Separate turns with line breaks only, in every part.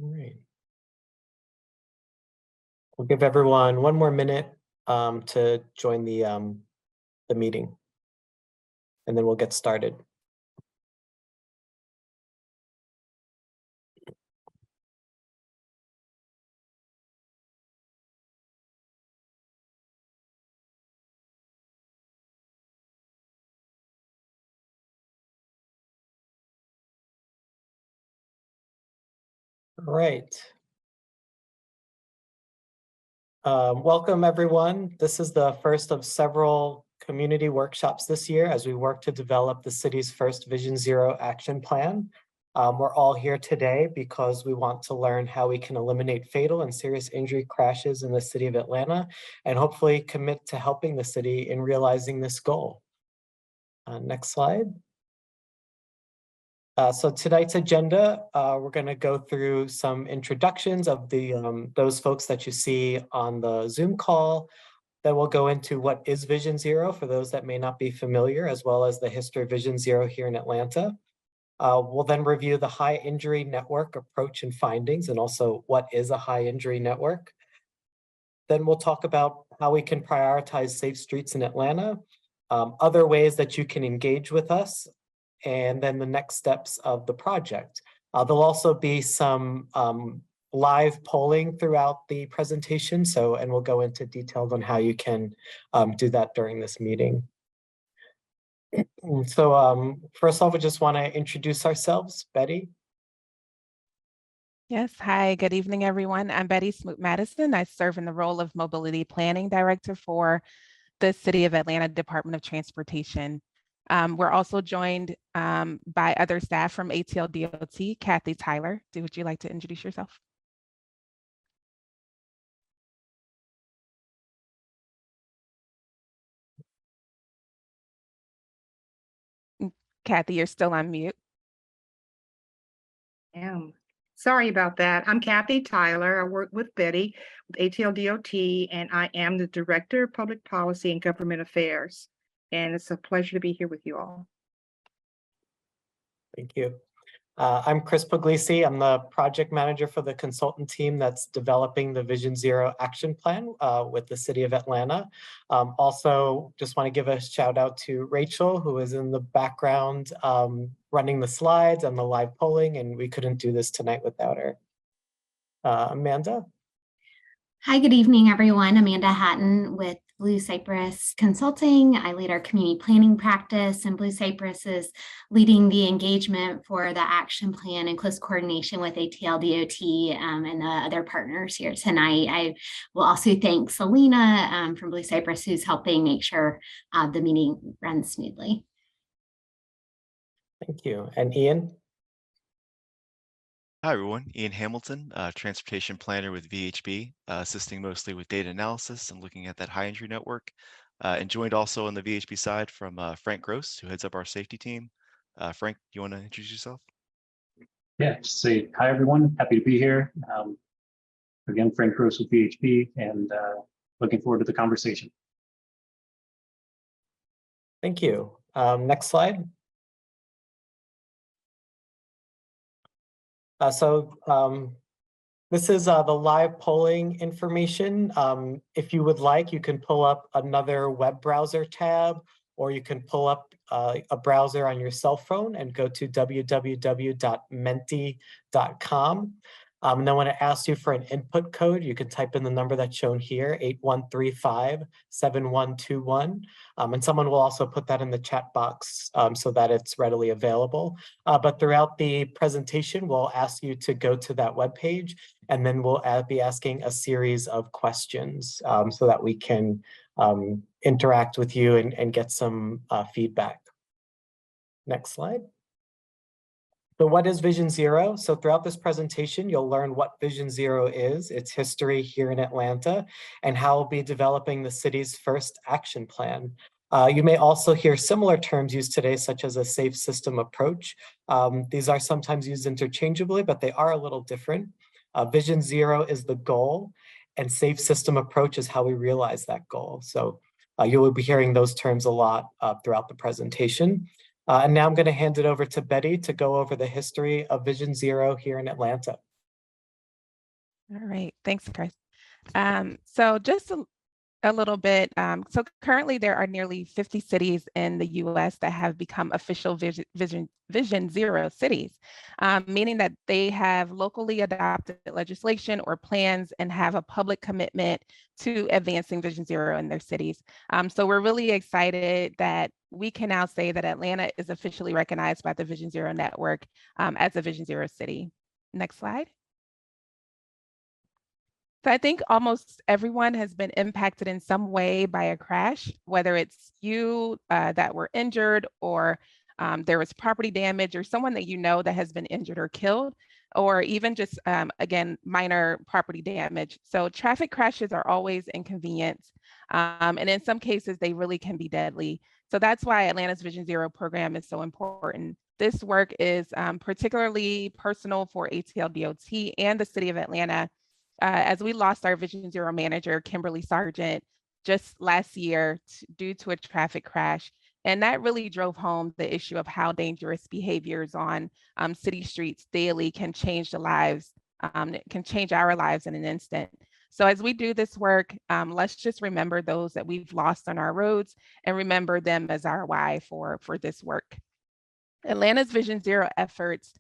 All right. We'll give everyone one more minute to join the meeting, and then we'll get started. All right. Welcome, everyone. This is the first of several community workshops this year as we work to develop the city's first Vision Zero action plan. We're all here today because we want to learn how we can eliminate fatal and serious injury crashes in the city of Atlanta and hopefully commit to helping the city in realizing this goal. Next slide. So tonight's agenda, we're going to go through some introductions of those folks that you see on the Zoom call. Then we'll go into what is Vision Zero for those that may not be familiar, as well as the history of Vision Zero here in Atlanta. We'll then review the high injury network approach and findings, and also what is a high injury network. Then we'll talk about how we can prioritize safe streets in Atlanta, other ways that you can engage with us, and then the next steps of the project. There'll also be some live polling throughout the presentation, and we'll go into details on how you can do that during this meeting. So first off, we just want to introduce ourselves. Betty?
Yes, hi, good evening, everyone. I'm Betty Smoot-Madison. I serve in the role of Mobility Planning Director for the City of Atlanta Department of Transportation. We're also joined by other staff from ATLDOT. Kathy Tyler, would you like to introduce yourself? Kathy, you're still on mute.
Sorry about that. I'm Kathy Tyler. I work with Betty with ATLDOT, and I am the Director of Public Policy and Government Affairs. And it's a pleasure to be here with you all.
Thank you. I'm Chris Puglisi. I'm the project manager for the consultant team that's developing the Vision Zero action plan with the City of Atlanta. Also, just want to give a shout out to Rachel, who is in the background running the slides and the live polling, and we couldn't do this tonight without her. Amanda?
Hi, good evening, everyone. Amanda Hatton with Blue Cypress Consulting. I lead our community planning practice, and Blue Cypress is leading the engagement for the action plan in close coordination with ATLDOT and the other partners here tonight. I will also thank Selena from Blue Cypress, who's helping make sure the meeting runs smoothly.
Thank you. And Ian?
Hi, everyone. Ian Hamilton, transportation planner with VHB, assisting mostly with data analysis and looking at that high injury network. And joined also on the VHB side from Frank Gross, who heads up our safety team. Frank, you want to introduce yourself?
Yeah, just say hi, everyone. Happy to be here. Again, Frank Gross with VHB, and looking forward to the conversation.
Thank you. Next slide. This is the live polling information. If you would like, you can pull up another web browser tab, or you can pull up a browser on your cell phone and go to www.menti.com. And then when it asks you for an input code, you can type in the number that's shown here, 8135-7121. And someone will also put that in the chat box so that it's readily available. But throughout the presentation, we'll ask you to go to that webpage, and then we'll be asking a series of questions so that we can interact with you and get some feedback. Next slide. So what is Vision Zero? So throughout this presentation, you'll learn what Vision Zero is, its history here in Atlanta, and how we'll be developing the city's first action plan. You may also hear similar terms used today, such as a safe system approach. These are sometimes used interchangeably, but they are a little different. Vision Zero is the goal, and safe system approach is how we realize that goal. So you will be hearing those terms a lot throughout the presentation. And now I'm going to hand it over to Betty to go over the history of Vision Zero here in Atlanta.
All right, thanks, Chris. So just a little bit. So currently there are nearly 50 cities in the US that have become official Vision Zero cities, meaning that they have locally adopted legislation or plans and have a public commitment to advancing Vision Zero in their cities. So we're really excited that we can now say that Atlanta is officially recognized by the Vision Zero Network as a Vision Zero city. Next slide. So I think almost everyone has been impacted in some way by a crash, whether it's you that were injured or there was property damage or someone that you know that has been injured or killed, or even just, again, minor property damage. So traffic crashes are always inconvenience. And in some cases, they really can be deadly. So that's why Atlanta's Vision Zero program is so important. This work is particularly personal for ATLDOT and the city of Atlanta, as we lost our Vision Zero manager, Kimberly Sargent, just last year due to a traffic crash. And that really drove home the issue of how dangerous behaviors on city streets daily can change the lives, can change our lives in an instant. So as we do this work, let's just remember those that we've lost on our roads and remember them as our why for this work. Atlanta's Vision Zero efforts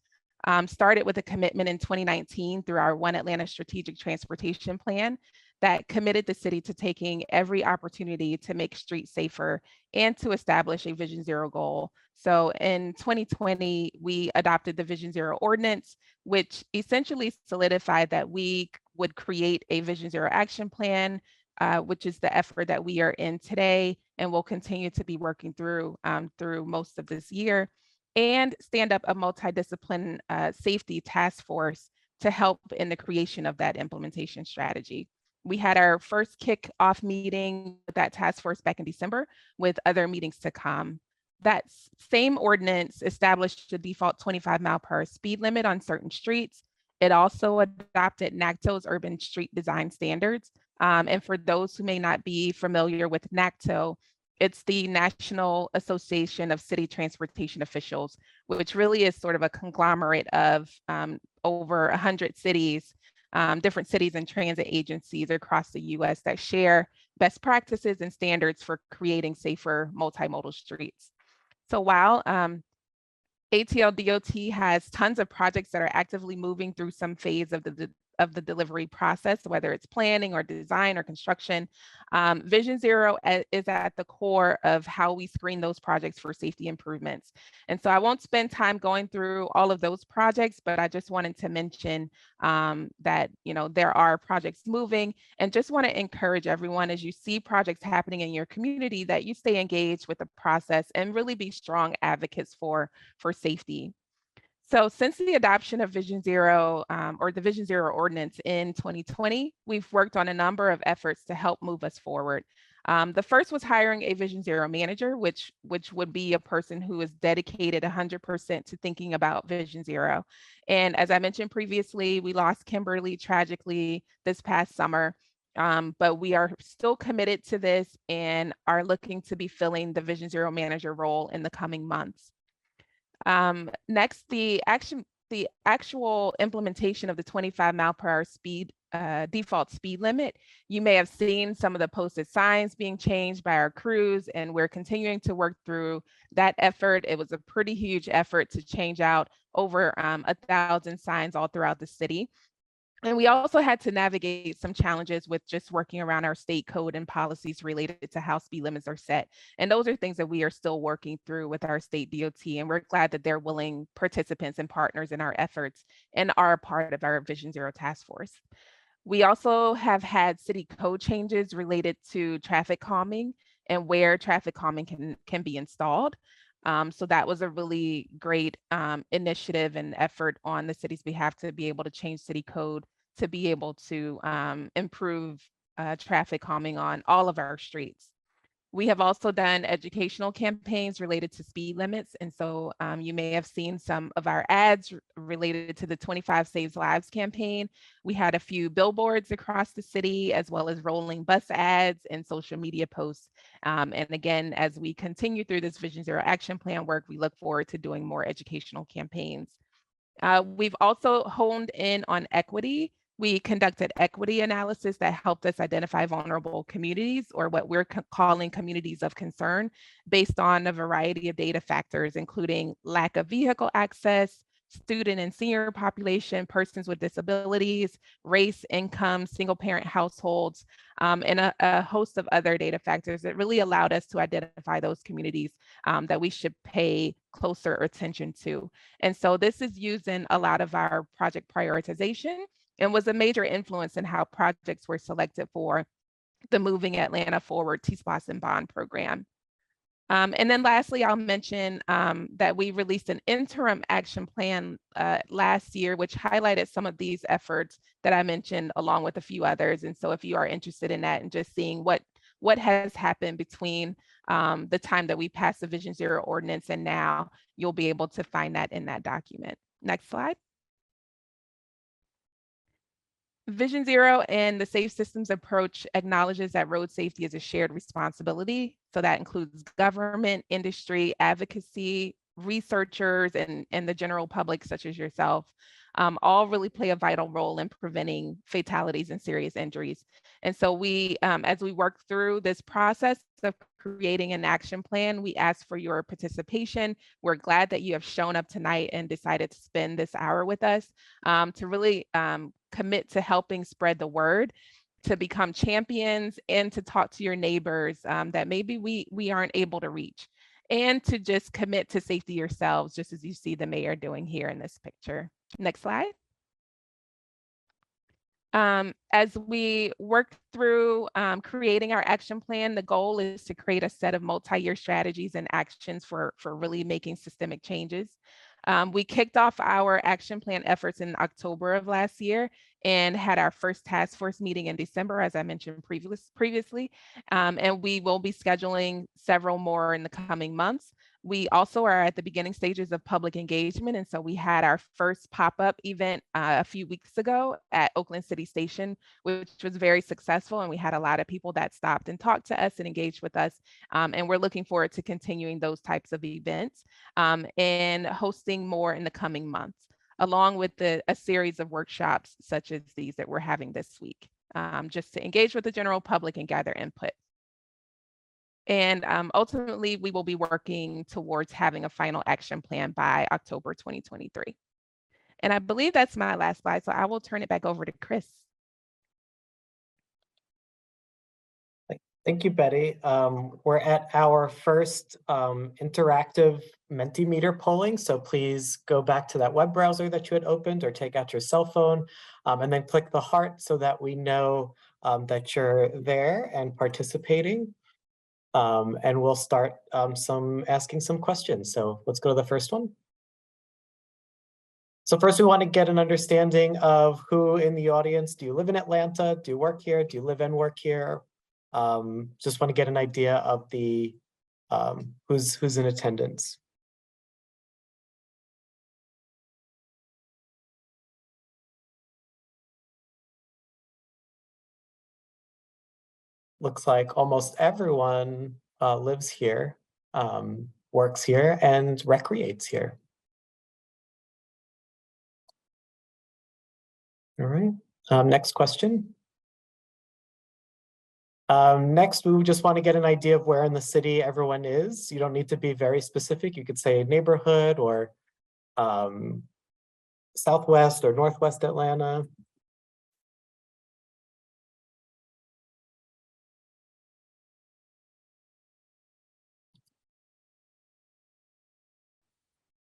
started with a commitment in 2019 through our One Atlanta Strategic Transportation Plan that committed the city to taking every opportunity to make streets safer and to establish a Vision Zero goal. So in 2020, we adopted the Vision Zero ordinance, which essentially solidified that we would create a Vision Zero action plan, which is the effort that we are in today and will continue to be working through most of this year, and stand up a multidiscipline safety task force to help in the creation of that implementation strategy. We had our first kickoff meeting with that task force back in December, with other meetings to come. That same ordinance established a default 25-mile-per-hour speed limit on certain streets. It also adopted NACTO's urban street design standards. And for those who may not be familiar with NACTO, it's the National Association of City Transportation Officials, which really is sort of a conglomerate of over 100 cities, different cities and transit agencies across the US that share best practices and standards for creating safer multimodal streets. So while ATLDOT has tons of projects that are actively moving through some phase of the delivery process, whether it's planning or design or construction, Vision Zero is at the core of how we screen those projects for safety improvements. And so I won't spend time going through all of those projects, but I just wanted to mention that, you know, there are projects moving, and just want to encourage everyone, as you see projects happening in your community, that you stay engaged with the process and really be strong advocates for safety. So since the adoption of Vision Zero, or the Vision Zero ordinance in 2020, we've worked on a number of efforts to help move us forward. The first was hiring a Vision Zero manager, which would be a person who is dedicated 100% to thinking about Vision Zero. And as I mentioned previously, we lost Kimberly tragically this past summer. But we are still committed to this and are looking to be filling the Vision Zero manager role in the coming months. Next, the actual implementation of the 25-mile-per-hour speed default speed limit. You may have seen some of the posted signs being changed by our crews, and we're continuing to work through that effort. It was a pretty huge effort to change out over 1,000 signs all throughout the city. And we also had to navigate some challenges with just working around our state code and policies related to how speed limits are set. And those are things that we are still working through with our state DOT. And we're glad that they're willing participants and partners in our efforts and are part of our Vision Zero task force. We also have had city code changes related to traffic calming and where traffic calming can be installed. So that was a really great initiative and effort on the city's behalf to be able to change city code to be able to improve traffic calming on all of our streets. We have also done educational campaigns related to speed limits. And so you may have seen some of our ads related to the 25 Saves Lives campaign. We had a few billboards across the city, as well as rolling bus ads and social media posts. And again, as we continue through this Vision Zero action plan work, we look forward to doing more educational campaigns. We've also honed in on equity We conducted equity analysis that helped us identify vulnerable communities, or what we're calling communities of concern, based on a variety of data factors, including lack of vehicle access, student and senior population, persons with disabilities, race, income, single parent households, and a host of other data factors that really allowed us to identify those communities that we should pay closer attention to. And so this is used in a lot of our project prioritization and was a major influence in how projects were selected for the Moving Atlanta Forward TSPOS and Bond program. And then lastly, I'll mention that we released an interim action plan last year, which highlighted some of these efforts that I mentioned, along with a few others. And so if you are interested in that and just seeing what has happened between the time that we passed the Vision Zero ordinance and now, you'll be able to find that in that document. Next slide. Vision Zero and the Safe Systems approach acknowledges that road safety is a shared responsibility. So that includes government, industry, advocacy, researchers, and the general public, such as yourself, all really play a vital role in preventing fatalities and serious injuries. And so we, as we work through this process of creating an action plan, we ask for your participation. We're glad that you have shown up tonight and decided to spend this hour with us to really commit to helping spread the word, to become champions, and to talk to your neighbors that maybe we aren't able to reach, and to just commit to safety yourselves, just as you see the mayor doing here in this picture. Next slide. As we work through creating our action plan, the goal is to create a set of multi-year strategies and actions for really making systemic changes. We kicked off our action plan efforts in October of last year and had our first task force meeting in December, as I mentioned previously, and we will be scheduling several more in the coming months. We also are at the beginning stages of public engagement, and so we had our first pop-up event a few weeks ago at Oakland City Station, which was very successful, and we had a lot of people that stopped and talked to us and engaged with us, and we're looking forward to continuing those types of events and hosting more in the coming months, along with a series of workshops such as these that we're having this week, just to engage with the general public and gather input. And ultimately, we will be working towards having a final action plan by October 2023. And I believe that's my last slide, so I will turn it back over to Chris.
Thank you, Betty. We're at our first interactive Mentimeter polling, so please go back to that web browser that you had opened or take out your cell phone and then click the heart so that we know that you're there and participating. And we'll start asking some questions. So let's go to the first one. So first we want to get an understanding of who in the audience. Do you live in Atlanta? Do you work here? Do you live and work here? Just want to get an idea of the who's in attendance. Looks like almost everyone lives here, works here, and recreates here. All right, next question. Next, we just want to get an idea of where in the city everyone is. You don't need to be very specific. You could say neighborhood or Southwest or Northwest Atlanta.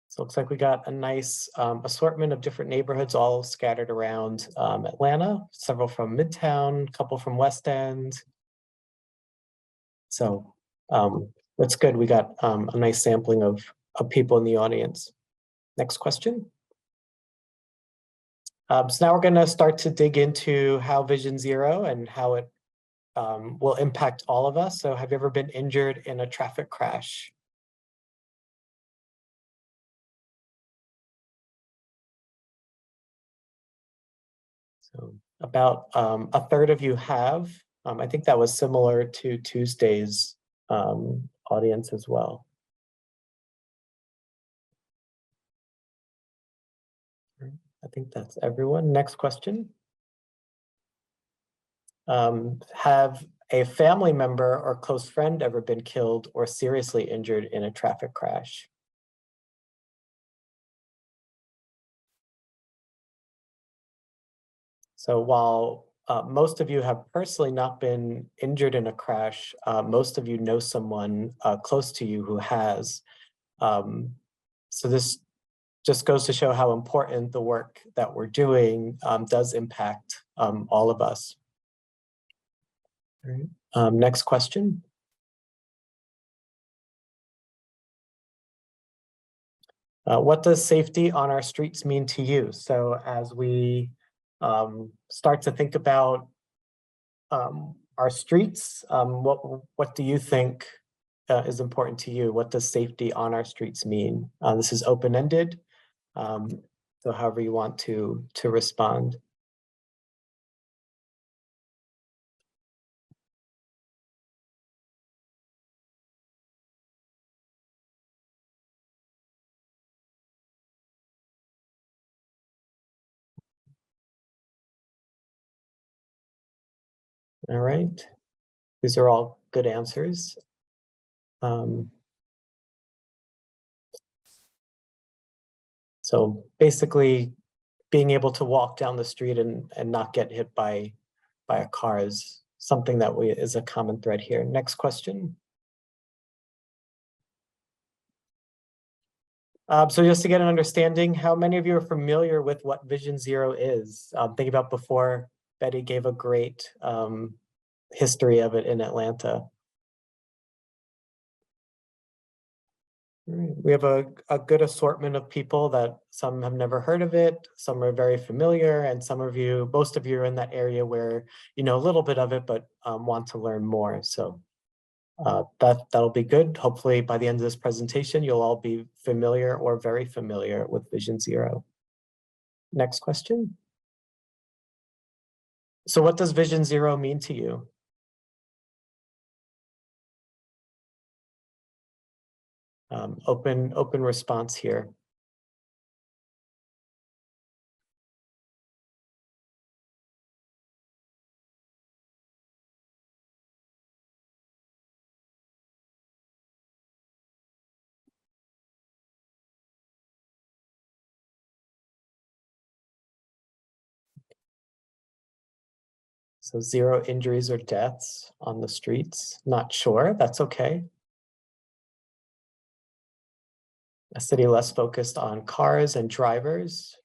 So it looks like we got a nice assortment of different neighborhoods all scattered around Atlanta, several from Midtown, a couple from West End. So that's good. We got a nice sampling of people in the audience. Next question. So now we're going to start to dig into how Vision Zero and how it will impact all of us. So have you ever been injured in a traffic crash? So about a third of you have. I think that was similar to Tuesday's audience as well. I think that's everyone. Next question. Have a family member or close friend ever been killed or seriously injured in a traffic crash? So while most of you have personally not been injured in a crash, most of you know someone close to you who has. So this just goes to show how important the work that we're doing does impact all of us. All right. Next question. What does safety on our streets mean to you? So as we start to think about our streets, what do you think is important to you? What does safety on our streets mean? This is open-ended, so however you want to respond. All right, these are all good answers. So basically, being able to walk down the street and not get hit by a car is something that is a common thread here. Next question. So just to get an understanding, how many of you are familiar with what Vision Zero is? Think about before Betty gave a great history of it in Atlanta. We have a good assortment of people that some have never heard of it, some are very familiar, and most of you are in that area where you know a little bit of it, but want to learn more. So that'll be good. Hopefully by the end of this presentation, you'll all be familiar or very familiar with Vision Zero. Next question. So what does Vision Zero mean to you? Open response here. So 0 injuries or deaths on the streets. Not sure, that's okay. A city less focused on cars and drivers.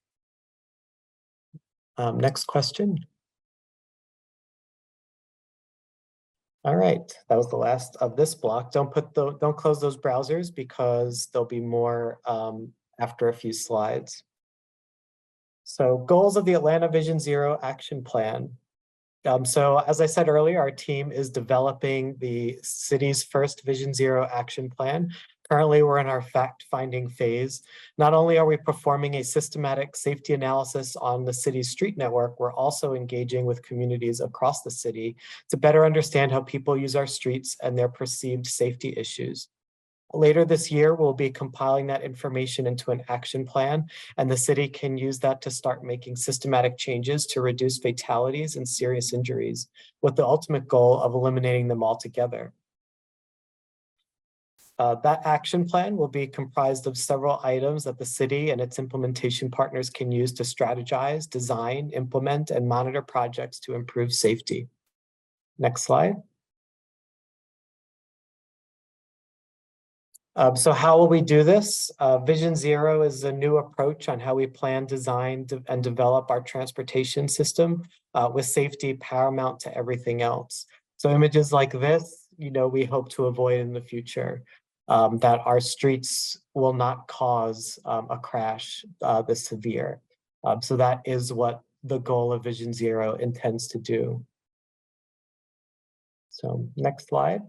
Next question. All right, that was the last of this block. Don't close those browsers because there'll be more after a few slides. So goals of the Atlanta Vision Zero Action Plan. So as I said earlier, our team is developing the city's first Vision Zero action plan. Currently, we're in our fact-finding phase. Not only are we performing a systematic safety analysis on the city's street network, we're also engaging with communities across the city to better understand how people use our streets and their perceived safety issues. Later this year, we'll be compiling that information into an action plan, and the city can use that to start making systematic changes to reduce fatalities and serious injuries, with the ultimate goal of eliminating them altogether. That action plan will be comprised of several items that the city and its implementation partners can use to strategize, design, implement, and monitor projects to improve safety. Next slide. So how will we do this? Vision Zero is a new approach on how we plan, design, and develop our transportation system with safety paramount to everything else. So images like this, we hope to avoid in the future, that our streets will not cause a crash this severe. So that is what the goal of Vision Zero intends to do. So next slide.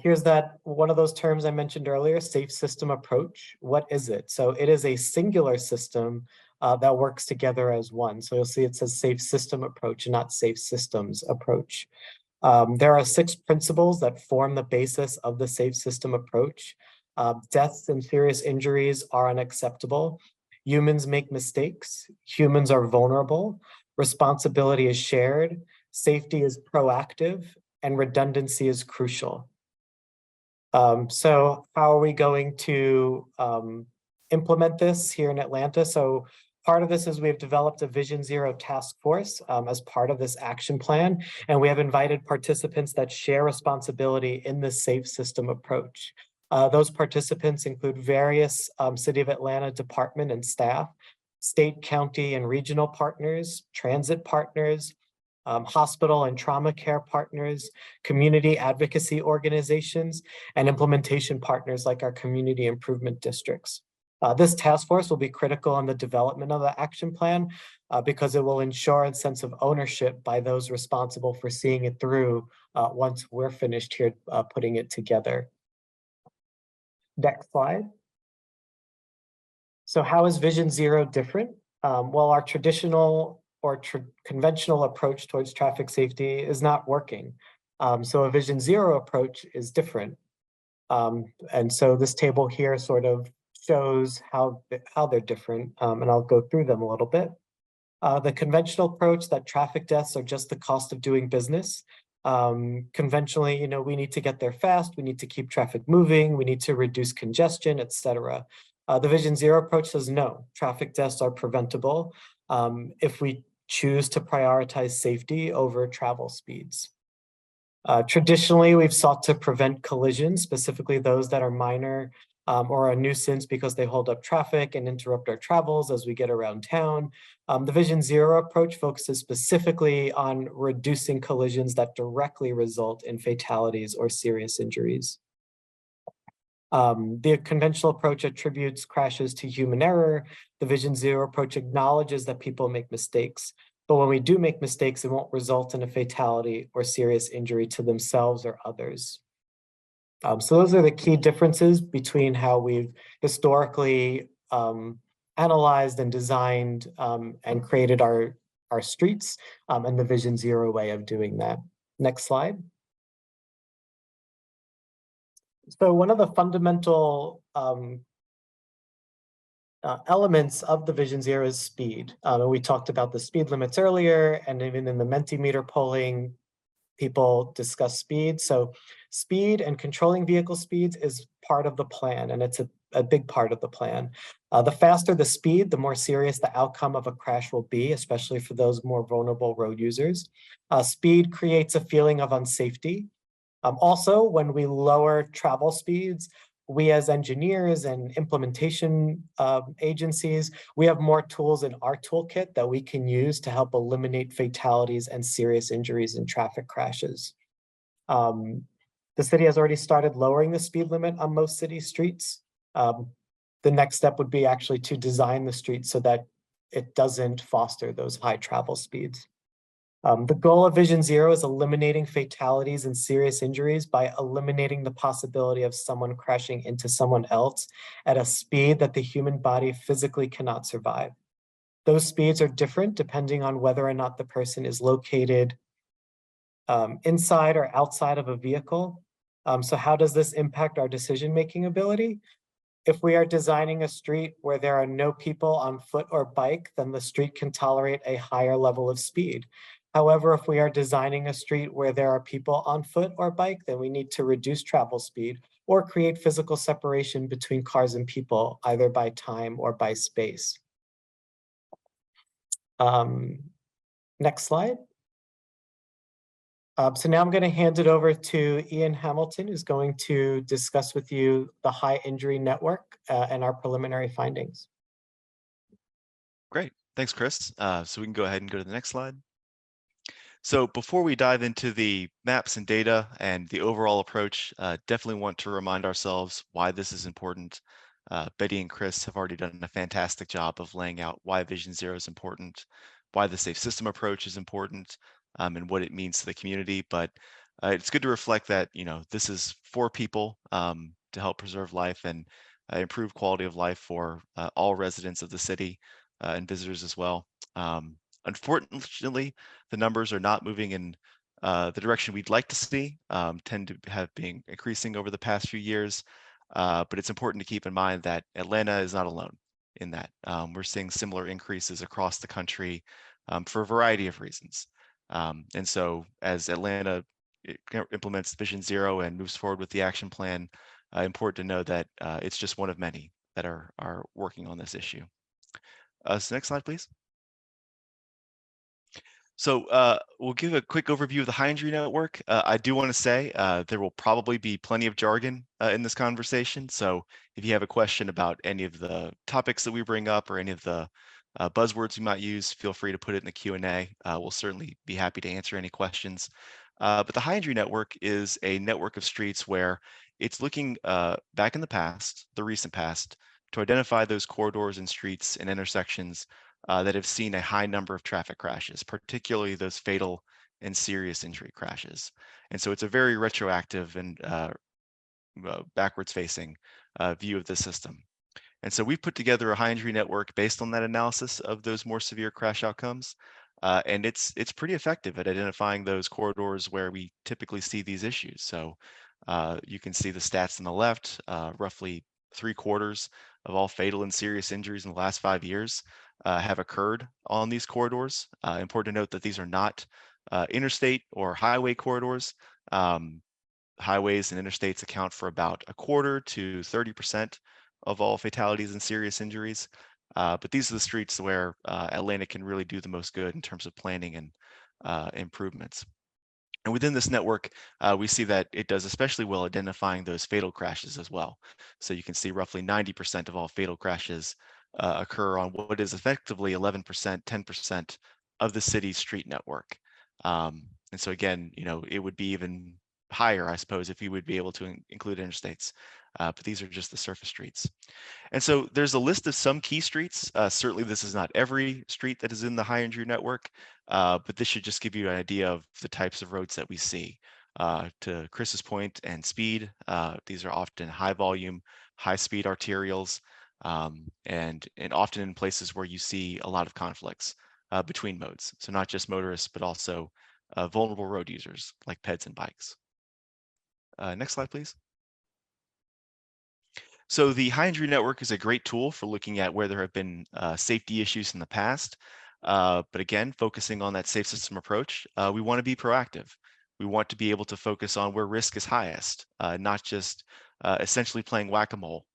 Here's one of those terms I mentioned earlier, safe system approach. What is it? So it is a singular system that works together as one. So you'll see it says safe system approach and not safe systems approach. There are 6 principles that form the basis of the safe system approach. Deaths and serious injuries are unacceptable. Humans make mistakes. Humans are vulnerable. responsibility is shared, safety is proactive, and redundancy is crucial. So how are we going to implement this here in Atlanta? So part of this is we've developed a Vision Zero task force as part of this action plan, and we have invited participants that share responsibility in the safe system approach. Those participants include various City of Atlanta department and staff, state, county, and regional partners, transit partners, hospital and trauma care partners, community advocacy organizations, and implementation partners like our community improvement districts. This task force will be critical in the development of the action plan because it will ensure a sense of ownership by those responsible for seeing it through once we're finished here putting it together. Next slide. So how is Vision Zero different? Well, our traditional or conventional approach towards traffic safety is not working. So a Vision Zero approach is different. And so this table here sort of shows how they're different, and I'll go through them a little bit. The conventional approach that traffic deaths are just the cost of doing business. Conventionally, you know, we need to get there fast, we need to keep traffic moving, we need to reduce congestion, etc. The Vision Zero approach says no, traffic deaths are preventable if we choose to prioritize safety over travel speeds. Traditionally, we've sought to prevent collisions, specifically those that are minor or a nuisance because they hold up traffic and interrupt our travels as we get around town. The Vision Zero approach focuses specifically on reducing collisions that directly result in fatalities or serious injuries. The conventional approach attributes crashes to human error. The Vision Zero approach acknowledges that people make mistakes. But when we do make mistakes, it won't result in a fatality or serious injury to themselves or others. So those are the key differences between how we've historically analyzed and designed and created our streets and the Vision Zero way of doing that. Next slide. So one of the fundamental elements of the Vision Zero is speed. And we talked about the speed limits earlier, and even in the Mentimeter polling, people discuss speed. So speed and controlling vehicle speeds is part of the plan, and it's a big part of the plan. The faster the speed, the more serious the outcome of a crash will be, especially for those more vulnerable road users. Speed creates a feeling of unsafety. Also, when we lower travel speeds, we as engineers and implementation agencies, we have more tools in our toolkit that we can use to help eliminate fatalities and serious injuries in traffic crashes. The city has already started lowering the speed limit on most city streets. The next step would be actually to design the streets so that it doesn't foster those high travel speeds. The goal of Vision Zero is eliminating fatalities and serious injuries by eliminating the possibility of someone crashing into someone else at a speed that the human body physically cannot survive. Those speeds are different depending on whether or not the person is located inside or outside of a vehicle. So how does this impact our decision-making ability? If we are designing a street where there are no people on foot or bike, then the street can tolerate a higher level of speed. However, if we are designing a street where there are people on foot or bike, then we need to reduce travel speed or create physical separation between cars and people, either by time or by space. Next slide. So now I'm going to hand it over to Ian Hamilton, who's going to discuss with you the high injury network and our preliminary findings.
Great, thanks, Chris. So we can go ahead and go to the next slide. So before we dive into the maps and data and the overall approach, definitely want to remind ourselves why this is important. Betty and Chris have already done a fantastic job of laying out why Vision Zero is important, why the safe system approach is important, and what it means to the community. But it's good to reflect that, you know, this is for people to help preserve life and improve quality of life for all residents of the city and visitors as well. Unfortunately, the numbers are not moving in the direction we'd like to see, tend to have been increasing over the past few years. But it's important to keep in mind that Atlanta is not alone in that. We're seeing similar increases across the country for a variety of reasons. And so as Atlanta implements Vision Zero and moves forward with the action plan, important to know that it's just one of many that are working on this issue. So next slide, please. So we'll give a quick overview of the high injury network. I do want to say there will probably be plenty of jargon in this conversation. So if you have a question about any of the topics that we bring up or any of the buzzwords we might use, feel free to put it in the Q&A. We'll certainly be happy to answer any questions. But the high injury network is a network of streets where it's looking back in the past, the recent past, to identify those corridors and streets and intersections that have seen a high number of traffic crashes, particularly those fatal and serious injury crashes. And so it's a very retroactive and backwards facing view of the system. And so we've put together a high injury network based on that analysis of those more severe crash outcomes. And it's pretty effective at identifying those corridors where we typically see these issues. So you can see the stats on the left, roughly 3/4 of all fatal and serious injuries in the last 5 years have occurred on these corridors. Important to note that these are not interstate or highway corridors. Highways and interstates account for about 1/4 to 30% of all fatalities and serious injuries. But these are the streets where Atlanta can really do the most good in terms of planning and improvements. And within this network, we see that it does especially well identifying those fatal crashes as well. So you can see roughly 90% of all fatal crashes occur on what is effectively 11%, 10% of the city's street network. And so again, it would be even higher, I suppose, if you would be able to include interstates. But these are just the surface streets. And so there's a list of some key streets. Certainly this is not every street that is in the high injury network, but this should just give you an idea of the types of roads that we see. To Chris's point and speed, these are often high volume, high speed arterials, and often in places where you see a lot of conflicts between modes. So not just motorists, but also vulnerable road users like peds and bikes. Next slide, please. So the high injury network is a great tool for looking at where there have been safety issues in the past. But again, focusing on that safe system approach, we want to be proactive. We want to be able to focus on where risk is highest, not just essentially playing whack-a-mole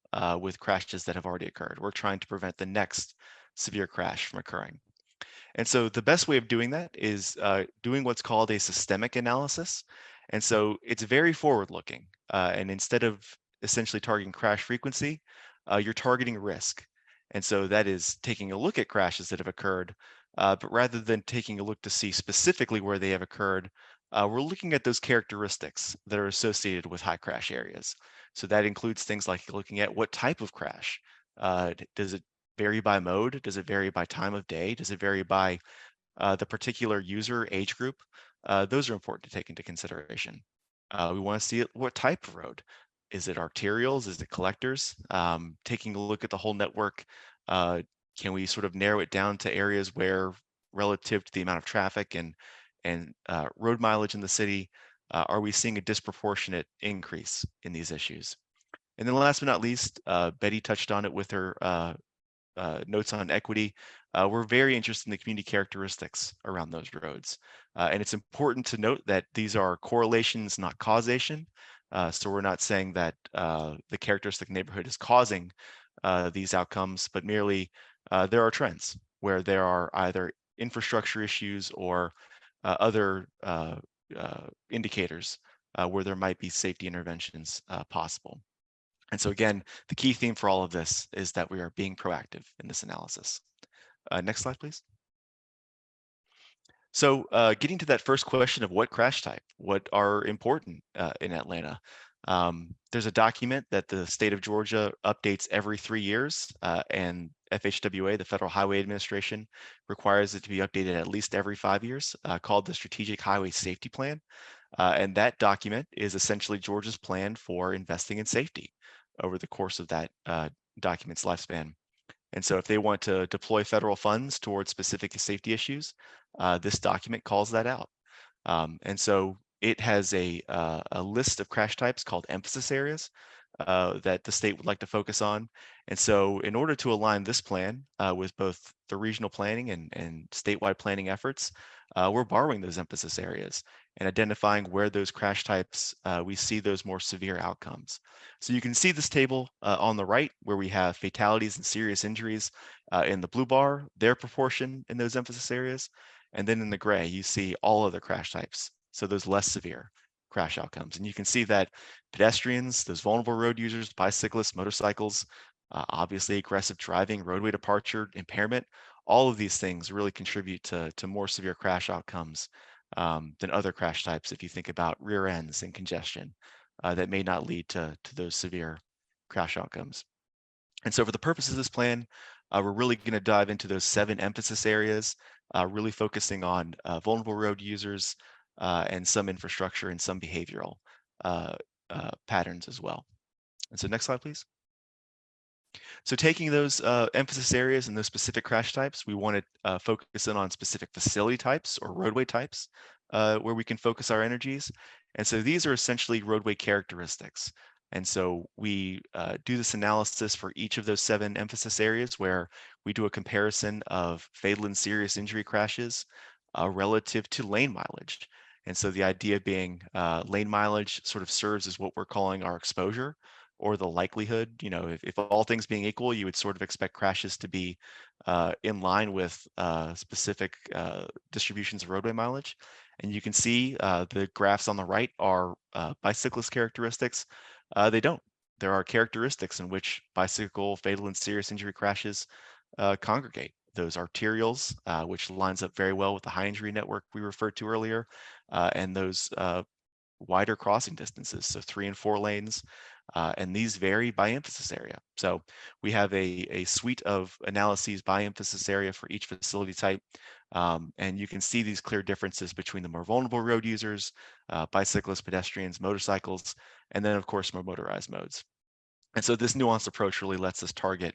with crashes that have already occurred. We're trying to prevent the next severe crash from occurring. And so the best way of doing that is doing what's called a systemic analysis. And so it's very forward-looking. And instead of essentially targeting crash frequency, you're targeting risk. And so that is taking a look at crashes that have occurred, but rather than taking a look to see specifically where they have occurred, we're looking at those characteristics that are associated with high crash areas. So that includes things like looking at what type of crash. Does it vary by mode? Does it vary by time of day? Does it vary by the particular user age group? Those are important to take into consideration. We want to see what type of road. Is it arterials? Is it collectors? Taking a look at the whole network, can we sort of narrow it down to areas where, relative to the amount of traffic and road mileage in the city, are we seeing a disproportionate increase in these issues? And then last but not least, Betty touched on it with her notes on equity. We're very interested in the community characteristics around those roads. And it's important to note that these are correlations, not causation. So we're not saying that the characteristic neighborhood is causing these outcomes, but merely there are trends where there are either infrastructure issues or other indicators where there might be safety interventions possible. And so again, the key theme for all of this is that we are being proactive in this analysis. Next slide, please. So getting to that first question of what crash type, what are important in Atlanta? There's a document that the state of Georgia updates every 3 years, and FHWA, the Federal Highway Administration, requires it to be updated at least every 5 years, called the Strategic Highway Safety Plan. And that document is essentially Georgia's plan for investing in safety over the course of that document's lifespan. And so if they want to deploy federal funds towards specific safety issues, this document calls that out. And so it has a list of crash types called emphasis areas. that the state would like to focus on. And so in order to align this plan with both the regional planning and statewide planning efforts, we're borrowing those emphasis areas and identifying where those crash types, we see those more severe outcomes. So you can see this table on the right where we have fatalities and serious injuries in the blue bar, their proportion in those emphasis areas. And then in the gray, you see all other crash types. So those less severe crash outcomes. And you can see that pedestrians, those vulnerable road users, bicyclists, motorcycles, obviously aggressive driving, roadway departure, impairment, all of these things really contribute to more severe crash outcomes than other crash types if you think about rear ends and congestion that may not lead to those severe crash outcomes. And so for the purposes of this plan, we're really going to dive into those 7 emphasis areas, really focusing on vulnerable road users and some infrastructure and some behavioral patterns as well. And so next slide, please. So taking those emphasis areas and those specific crash types, we want to focus in on specific facility types or roadway types where we can focus our energies. And so these are essentially roadway characteristics. And so we do this analysis for each of those 7 emphasis areas where we do a comparison of fatal and serious injury crashes relative to lane mileage. And so the idea being lane mileage sort of serves as what we're calling our exposure or the likelihood. You know, if all things being equal, you would sort of expect crashes to be in line with specific distributions of roadway mileage. And you can see the graphs on the right are bicyclist characteristics. They don't. There are characteristics in which bicycle fatal and serious injury crashes congregate. Those arterials, which lines up very well with the high injury network we referred to earlier, and those wider crossing distances, so 3 and 4 lanes, and these vary by emphasis area. So we have a suite of analyses by emphasis area for each facility type, and you can see these clear differences between the more vulnerable road users, bicyclists, pedestrians, motorcycles, and then of course more motorized modes. And so this nuanced approach really lets us target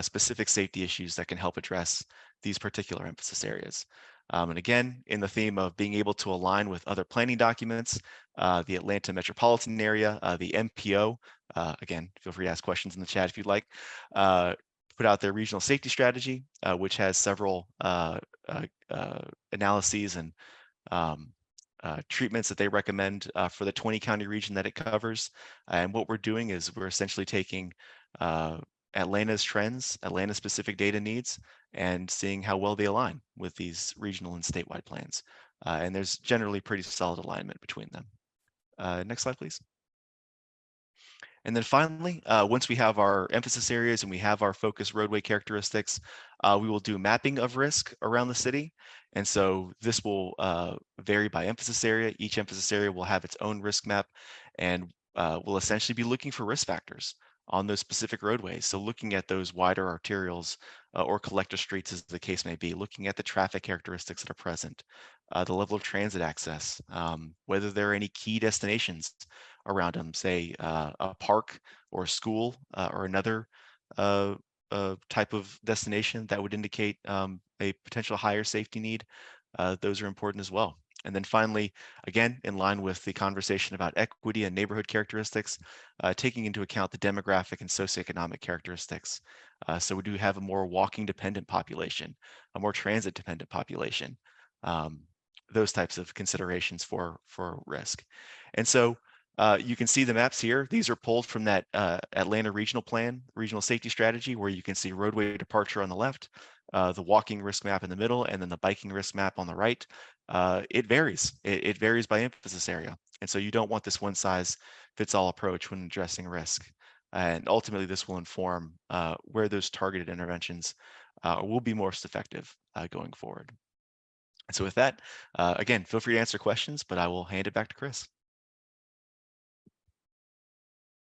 specific safety issues that can help address these particular emphasis areas. And again, in the theme of being able to align with other planning documents, the Atlanta metropolitan area, the MPO, again, feel free to ask questions in the chat if you'd like, put out their regional safety strategy, which has several analyses and treatments that they recommend for the 20 county region that it covers. And what we're doing is we're essentially taking Atlanta's trends, Atlanta specific data needs, and seeing how well they align with these regional and statewide plans. And there's generally pretty solid alignment between them. Next slide, please. And then finally, once we have our emphasis areas and we have our focus roadway characteristics, we will do mapping of risk around the city. And so this will vary by emphasis area. Each emphasis area will have its own risk map, and we'll essentially be looking for risk factors on those specific roadways. So looking at those wider arterials or collector streets, as the case may be, looking at the traffic characteristics that are present, the level of transit access, whether there are any key destinations around them, say a park or a school or another type of destination that would indicate a potential higher safety need. Those are important as well. And then finally, again, in line with the conversation about equity and neighborhood characteristics, taking into account the demographic and socioeconomic characteristics. So we do have a more walking dependent population, a more transit dependent population, those types of considerations for risk. And so you can see the maps here. These are pulled from that Atlanta regional plan, regional safety strategy, where you can see roadway departure on the left, the walking risk map in the middle, and then the biking risk map on the right. It varies. It varies by emphasis area. And so you don't want this one size fits all approach when addressing risk. And ultimately, this will inform where those targeted interventions will be most effective going forward. And so with that, again, feel free to answer questions, but I will hand it back to Chris.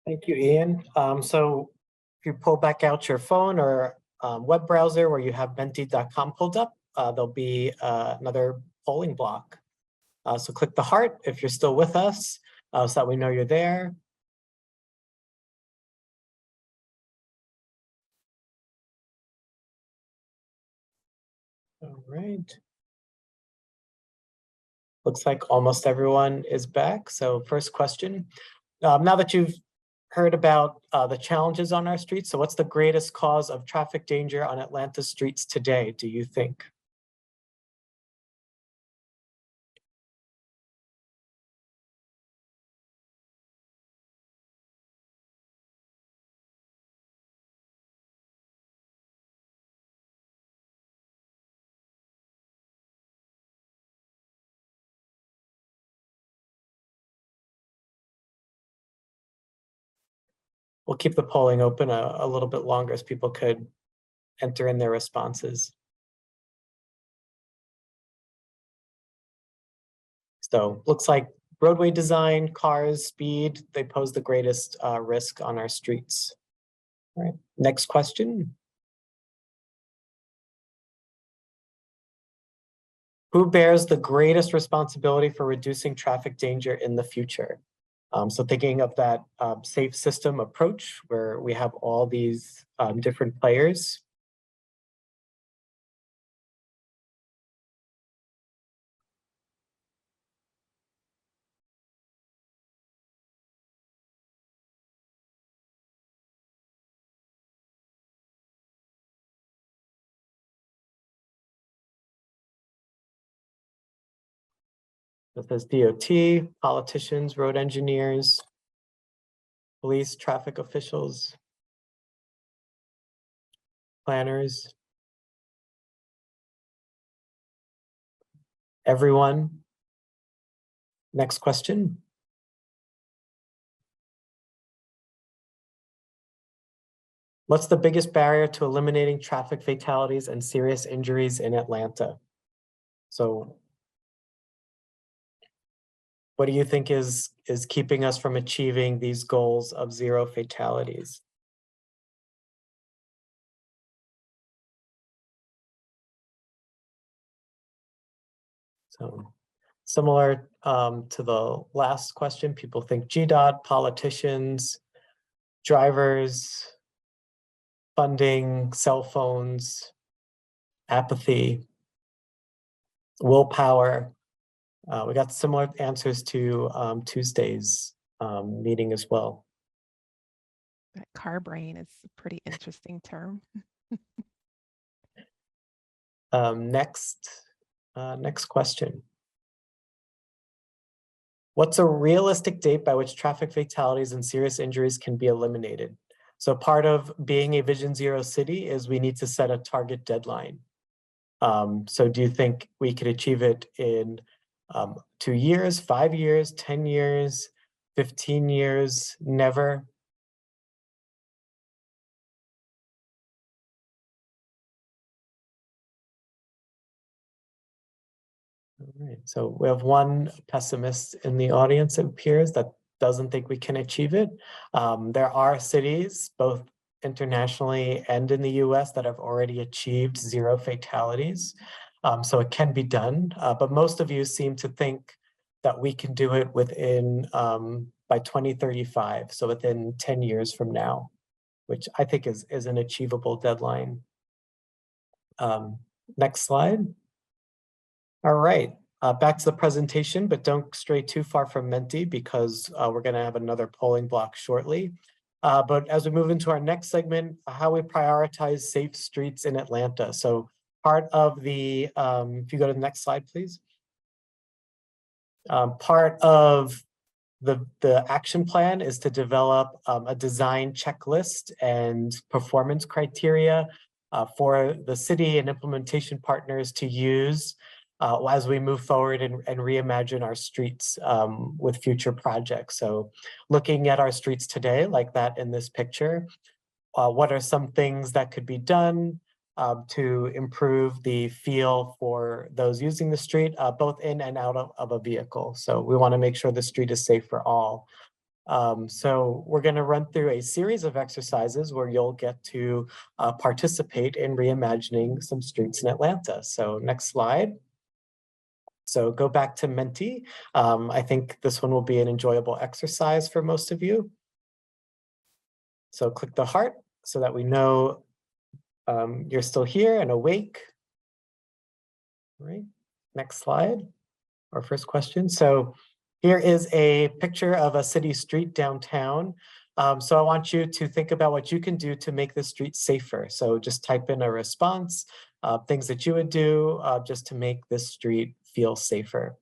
Thank you, Ian. So if you pull back out your phone or web browser where you have menti.com pulled up, there'll be another polling block. So click the heart if you're still with us so that we know you're there. All right. Looks like almost everyone is back. So first question, now that you've heard about the challenges on our streets. So what's the greatest cause of traffic danger on Atlanta streets today, do you think? We'll keep the polling open a little bit longer as people could enter in their responses. So looks like roadway design, cars, speed, they pose the greatest risk on our streets. All right, next question. Who bears the greatest responsibility for reducing traffic danger in the future? So thinking of that safe system approach where we have all these different players. This is DOT, politicians, road engineers, police, traffic officials, planners, everyone. Next question. What's the biggest barrier to eliminating traffic fatalities and serious injuries in Atlanta? So what do you think is keeping us from achieving these goals of zero fatalities? So similar to the last question, people think GDOT, politicians, drivers, funding, cell phones, apathy, willpower. We got similar answers to Tuesday's meeting as well.
That car brain is a pretty interesting term.
Next question. What's a realistic date by which traffic fatalities and serious injuries can be eliminated? So part of being a Vision Zero city is we need to set a target deadline. So do you think we could achieve it in 2 years, 5 years, 10 years, 15 years, never? All right, so we have one pessimist in the audience, it appears, that doesn't think we can achieve it. There are cities, both internationally and in the US, that have already achieved zero fatalities. So it can be done, but most of you seem to think that we can do it within, by 2035, so within 10 years from now, which I think is an achievable deadline. Next slide. All right, back to the presentation, but don't stray too far from Menti because we're going to have another polling block shortly. But as we move into our next segment, how we prioritize safe streets in Atlanta. So part of the, if you go to the next slide, please. Part of the action plan is to develop a design checklist and performance criteria for the city and implementation partners to use as we move forward and reimagine our streets with future projects. So looking at our streets today, like that in this picture, what are some things that could be done to improve the feel for those using the street, both in and out of a vehicle. So we want to make sure the street is safe for all. So we're going to run through a series of exercises where you'll get to participate in reimagining some streets in Atlanta. So next slide. So go back to Menti. I think this one will be an enjoyable exercise for most of you. So click the heart so that we know you're still here and awake. All right, next slide, our first question. So here is a picture of a city street downtown. So I want you to think about what you can do to make the street safer. So just type in a response, things that you would do just to make this street feel safer.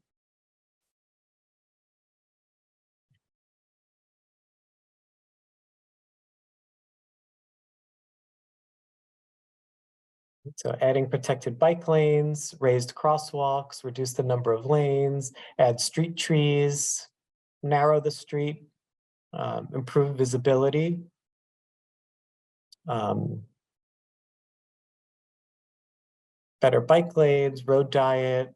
So adding protected bike lanes, raised crosswalks, reduce the number of lanes, add street trees, narrow the street, improve visibility. Better bike lanes, road diet.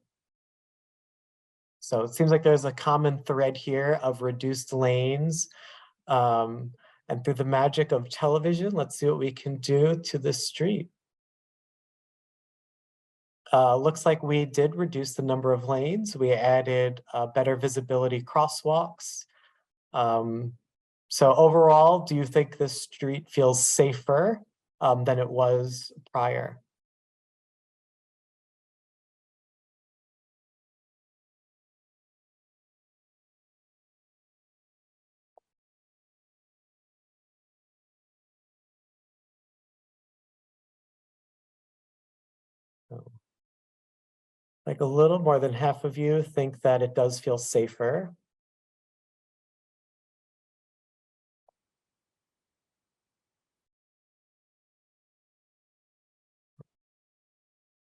So it seems like there's a common thread here of reduced lanes. And through the magic of television, let's see what we can do to this street. Looks like we did reduce the number of lanes. We added better visibility crosswalks. So overall, do you think this street feels safer than it was prior? Like a little more than half of you think that it does feel safer.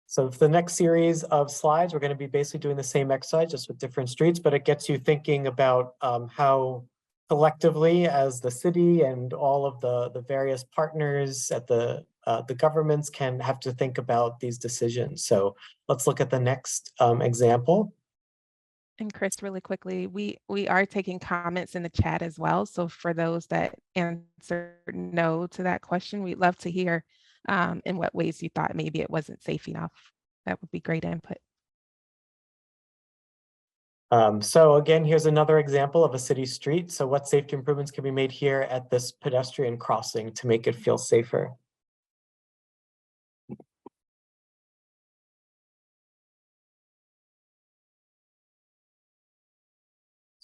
So for the next series of slides, we're going to be basically doing the same exercise, just with different streets, but it gets you thinking about how collectively as the city and all of the various partners at the governments can have to think about these decisions. So let's look at the next example.
And Chris, really quickly, we are taking comments in the chat as well. So for those that answer no to that question, we'd love to hear in what ways you thought maybe it wasn't safe enough. That would be great input.
So again, here's another example of a city street. So what safety improvements can be made here at this pedestrian crossing to make it feel safer?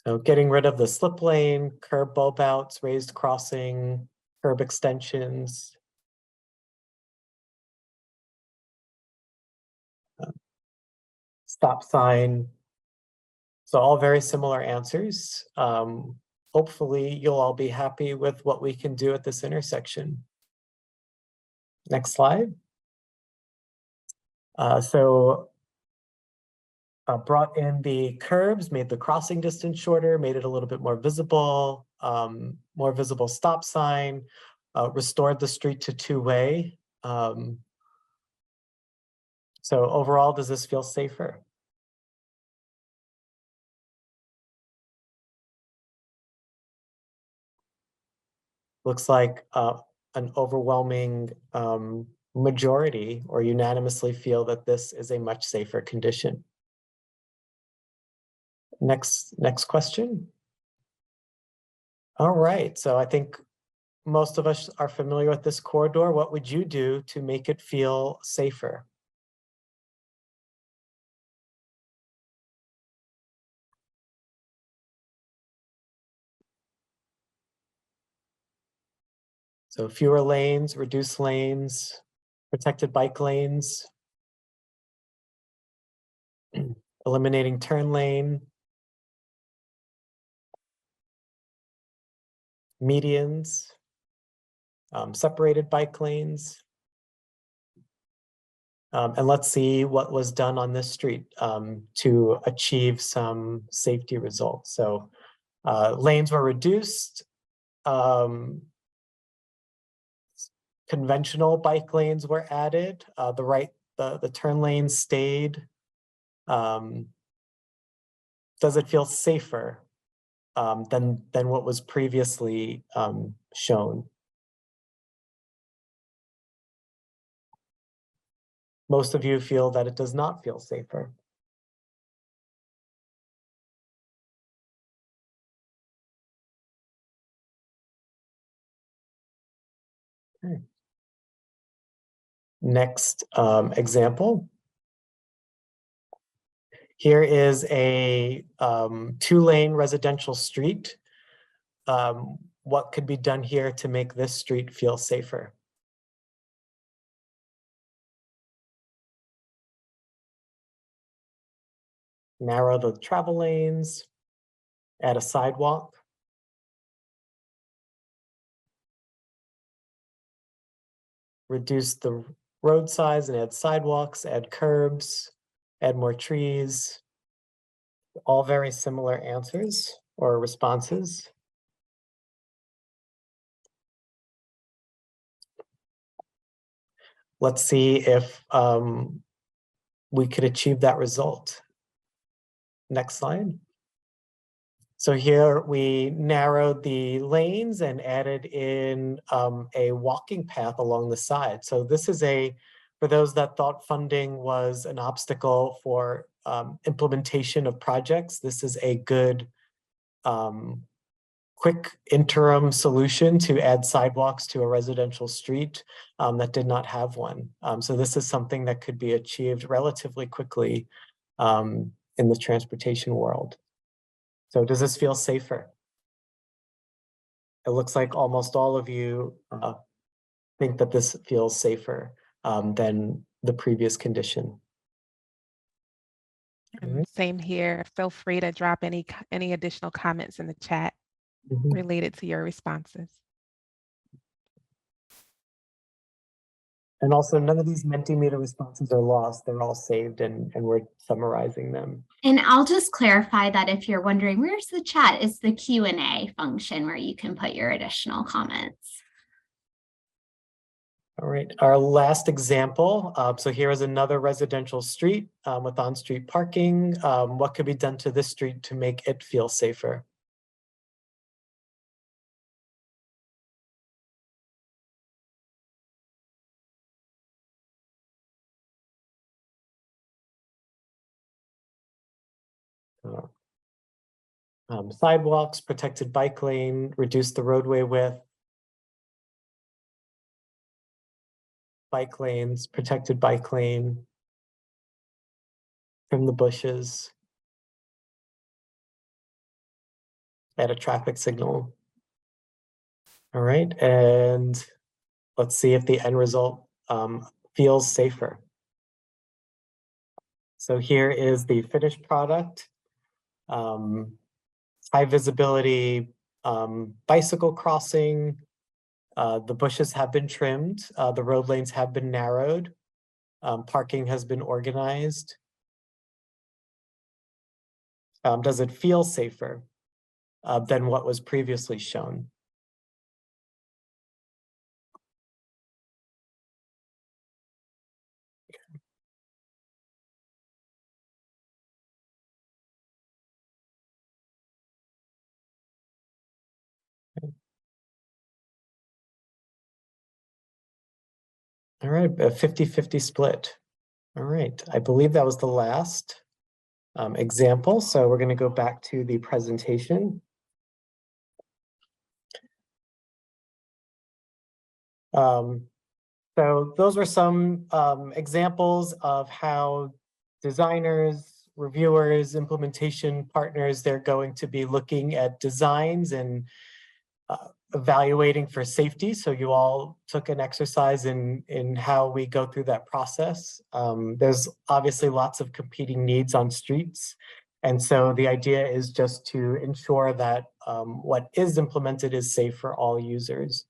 So getting rid of the slip lane, curb bulb outs, raised crossing, curb extensions. Stop sign. So all very similar answers. Hopefully you'll all be happy with what we can do at this intersection. Next slide. Brought in the curbs, made the crossing distance shorter, made it a little bit more visible stop sign, restored the street to two-way. So overall, does this feel safer? Looks like an overwhelming majority or unanimously feel that this is a much safer condition. Next question. All right, so I think most of us are familiar with this corridor. What would you do to make it feel safer? So fewer lanes, reduced lanes, protected bike lanes, eliminating turn lane, medians, separated bike lanes. And let's see what was done on this street to achieve some safety results. So lanes were reduced. Conventional bike lanes were added. The turn lanes stayed. Does it feel safer than what was previously shown? Most of you feel that it does not feel safer. Okay. Next example. Here is a two-lane residential street. what could be done here to make this street feel safer? Narrow the travel lanes, add a sidewalk. Reduce the road size and add sidewalks, add curbs, add more trees. All very similar answers or responses. Let's see if we could achieve that result. Next slide. So here we narrowed the lanes and added in a walking path along the side. So this is for those that thought funding was an obstacle for implementation of projects, this is a good quick interim solution to add sidewalks to a residential street that did not have one. So this is something that could be achieved relatively quickly in the transportation world. So does this feel safer? It looks like almost all of you think that this feels safer than the previous condition.
Same here. Feel free to drop any additional comments in the chat related to your responses.
And also, none of these Mentimeter responses are lost. They're all saved and we're summarizing them.
And I'll just clarify that if you're wondering, where's the chat? It's the Q&A function where you can put your additional comments.
All right, our last example. So here is another residential street with on-street parking. What could be done to this street to make it feel safer? Sidewalks, protected bike lane, reduce the roadway width. Bike lanes, protected bike lane. Trim the bushes. Add a traffic signal. All right, and let's see if the end result feels safer. So here is the finished product. High visibility bicycle crossing. The bushes have been trimmed. The road lanes have been narrowed. Parking has been organized. Does it feel safer than what was previously shown? All right, a 50-50 split. All right, I believe that was the last example. So we're going to go back to the presentation. So those were some examples of how designers, reviewers, implementation partners, they're going to be looking at designs and evaluating for safety. So you all took an exercise in how we go through that process. There's obviously lots of competing needs on streets. And so the idea is just to ensure that what is implemented is safe for all users.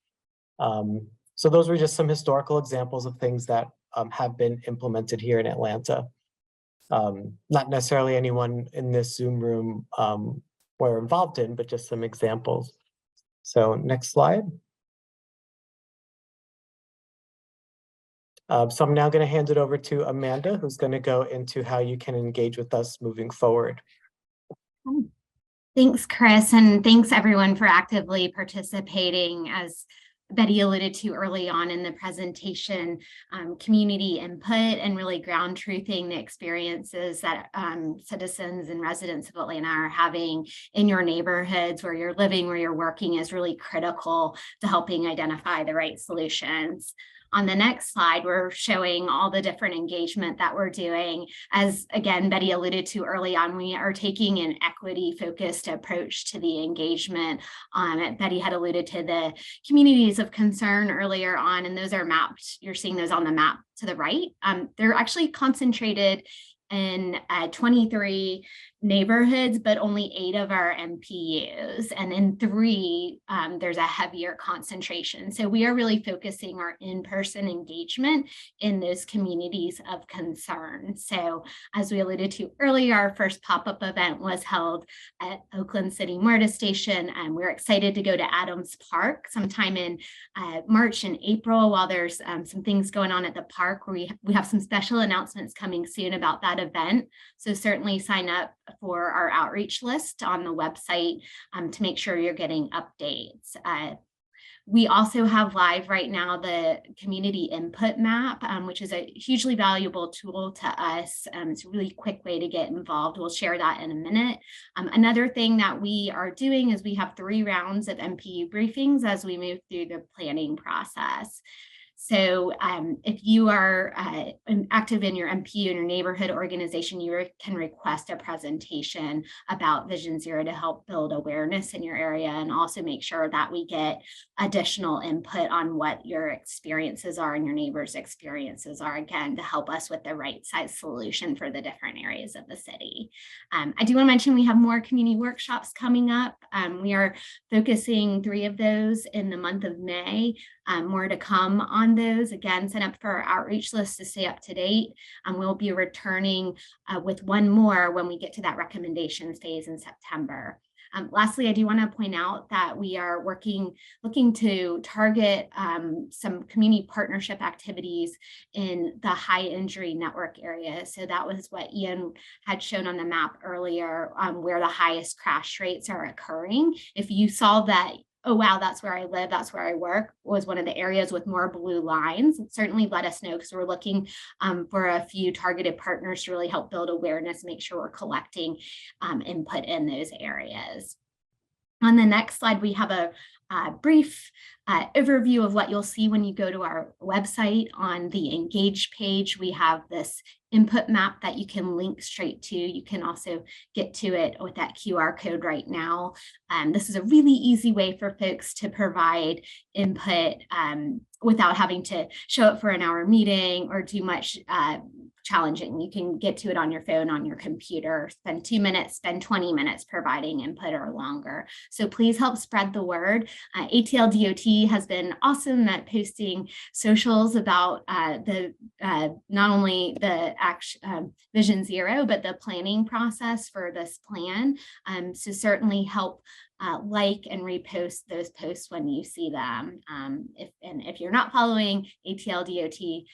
So those were just some historical examples of things that have been implemented here in Atlanta. Not necessarily anyone in this Zoom room were involved in, but just some examples. So next slide. So I'm now going to hand it over to Amanda, who's going to go into how you can engage with us moving forward.
Thanks, Chris, and thanks everyone for actively participating. As Betty alluded to early on in the presentation, community input and really ground truthing the experiences that citizens and residents of Atlanta are having in your neighborhoods, where you're living, where you're working, is really critical to helping identify the right solutions. On the next slide, we're showing all the different engagement that we're doing. As again, Betty alluded to early on, we are taking an equity-focused approach to the engagement. Betty had alluded to the communities of concern earlier on, and those are mapped. You're seeing those on the map to the right. They're actually concentrated in 23 neighborhoods, but only 8 of our MPUs. And in 3, there's a heavier concentration. So we are really focusing our in-person engagement in those communities of concern. So as we alluded to earlier, our first pop-up event was held at Oakland City MARTA Station, and we're excited to go to Adams Park sometime in March and April. While there's some things going on at the park, we have some special announcements coming soon about that event. So certainly sign up for our outreach list on the website to make sure you're getting updates. We also have live right now the community input map, which is a hugely valuable tool to us. It's a really quick way to get involved. We'll share that in a minute. Another thing that we are doing is we have 3 rounds of MPU briefings as we move through the planning process. So if you are active in your MPU in your neighborhood organization, you can request a presentation about Vision Zero to help build awareness in your area, and also make sure that we get additional input on what your experiences are and your neighbors' experiences are, again, to help us with the right size solution for the different areas of the city. I do want to mention we have more community workshops coming up. We are focusing 3 of those in the month of May. More to come on those. Again, sign up for our outreach list to stay up to date. We'll be returning with 1 more when we get to that recommendations phase in September. Lastly, I do want to point out that we are looking to target some community partnership activities in the high injury network area. So that was what Ian had shown on the map earlier, where the highest crash rates are occurring. If you saw that, oh, wow, that's where I live, that's where I work, was one of the areas with more blue lines, certainly let us know, because we're looking for a few targeted partners to really help build awareness, make sure we're collecting input in those areas. On the next slide, we have a brief overview of what you'll see when you go to our website. On the Engage page, we have this input map that you can link straight to. You can also get to it with that QR code right now. This is a really easy way for folks to provide input without having to show up for an hour meeting or do much challenging. You can get to it on your phone, on your computer, spend 2 minutes, spend 20 minutes providing input or longer. So please help spread the word. ATLDOT has been awesome at posting socials about not only the Vision Zero, but the planning process for this plan. So certainly help like and repost those posts when you see them. If you're not following ATLDOT,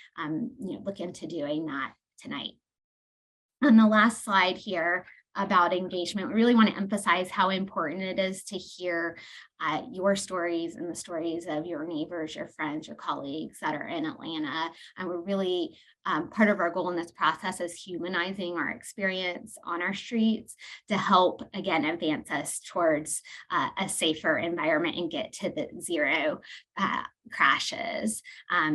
look into doing that tonight. On the last slide here about engagement, we really want to emphasize how important it is to hear your stories and the stories of your neighbors, your friends, your colleagues that are in Atlanta. And we're really, part of our goal in this process is humanizing our experience on our streets to help, again, advance us towards a safer environment and get to the 0 crashes.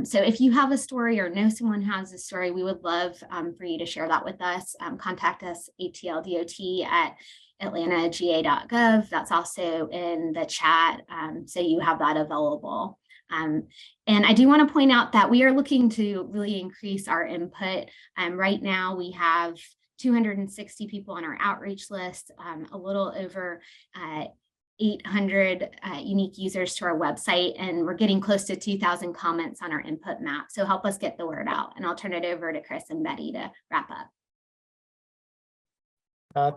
So if you have a story or know someone who has a story, we would love for you to share that with us. Contact us, ATLDOT at atlantaga.gov. That's also in the chat, so you have that available. And I do want to point out that we are looking to really increase our input. Right now we have 260 people on our outreach list, a little over 800 unique users to our website, and we're getting close to 2,000 comments on our input map. So help us get the word out, and I'll turn it over to Chris and Betty to wrap up.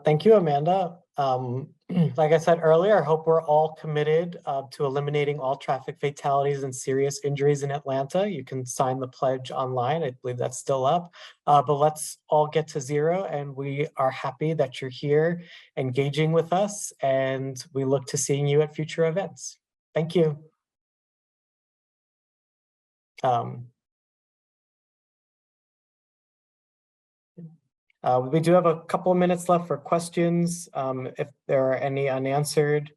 Thank you, Amanda. Like I said earlier, I hope we're all committed to eliminating all traffic fatalities and serious injuries in Atlanta. You can sign the pledge online. I believe that's still up, but let's all get to 0. And we are happy that you're here engaging with us, and we look to seeing you at future events. Thank you. We do have a couple of minutes left for questions, if there are any unanswered.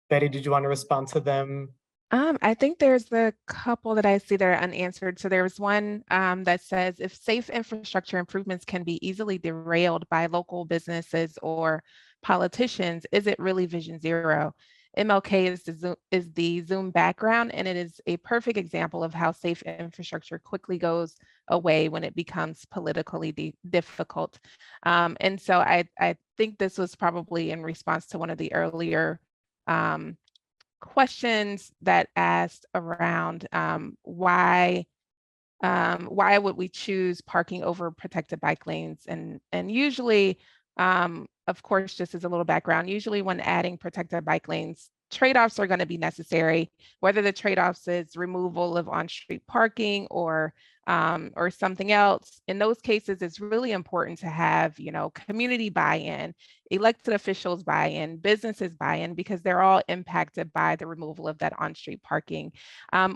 Betty, did you want to respond to them
I think there's a couple that I see that are unanswered. So there's one that says, if safe infrastructure improvements can be easily derailed by local businesses or politicians, is it really Vision Zero? MLK is the Zoom background, and it is a perfect example of how safe infrastructure quickly goes away when it becomes politically difficult. And so I think this was probably in response to one of the earlier questions that asked around why would we choose parking over protected bike lanes? And usually, of course, just as a little background, usually when adding protected bike lanes, trade-offs are going to be necessary, whether the trade-offs is removal of on-street parking or something else. In those cases, it's really important to have, community buy-in, elected officials buy-in, businesses buy-in, because they're all impacted by the removal of that on-street parking.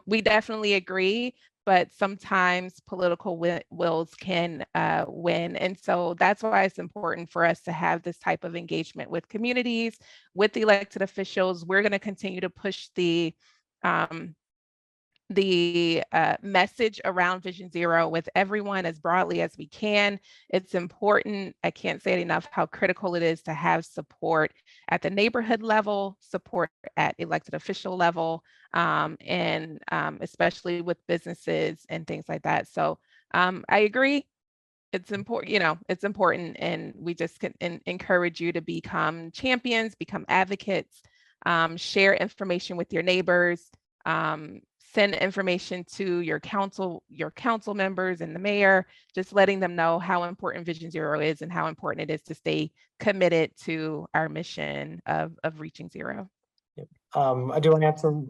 We definitely agree, but sometimes political wills can win. And so that's why it's important for us to have this type of engagement with communities, with the elected officials. We're going to continue to push the message around Vision Zero with everyone as broadly as we can. It's important. I can't say it enough how critical it is to have support at the neighborhood level, support at elected official level, and especially with businesses and things like that. So I agree. It's important, it's important, and we just can encourage you to become champions, become advocates, share information with your neighbors, send information to your council members and the mayor, just letting them know how important Vision Zero is and how important it is to stay committed to our mission of reaching zero.
I do want to answer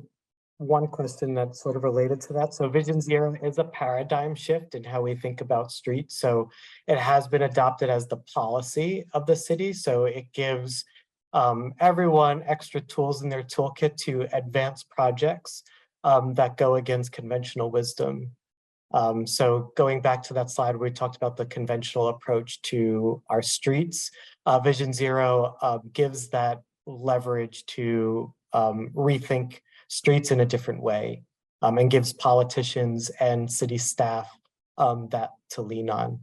one question that's sort of related to that. So Vision Zero is a paradigm shift in how we think about streets. So it has been adopted as the policy of the city. So it gives everyone extra tools in their toolkit to advance projects that go against conventional wisdom. So going back to that slide, where we talked about the conventional approach to our streets. Vision Zero gives that leverage to rethink streets in a different way, and gives politicians and city staff that to lean on.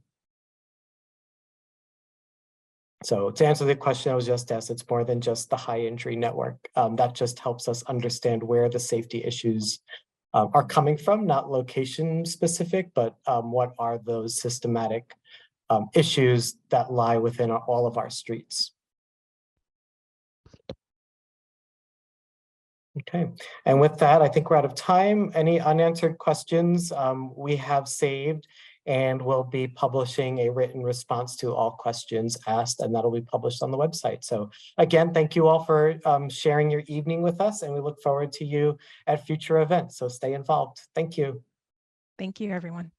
So to answer the question I was just asked, it's more than just the high entry network. That just helps us understand where the safety issues are coming from, not location specific, but what are those systematic issues that lie within all of our streets. Okay, and with that, I think we're out of time. Any unanswered questions we have saved, and we'll be publishing a written response to all questions asked, and that'll be published on the website. So again, thank you all for sharing your evening with us, and we look forward to you at future events. So stay involved. Thank you.
Thank you, everyone.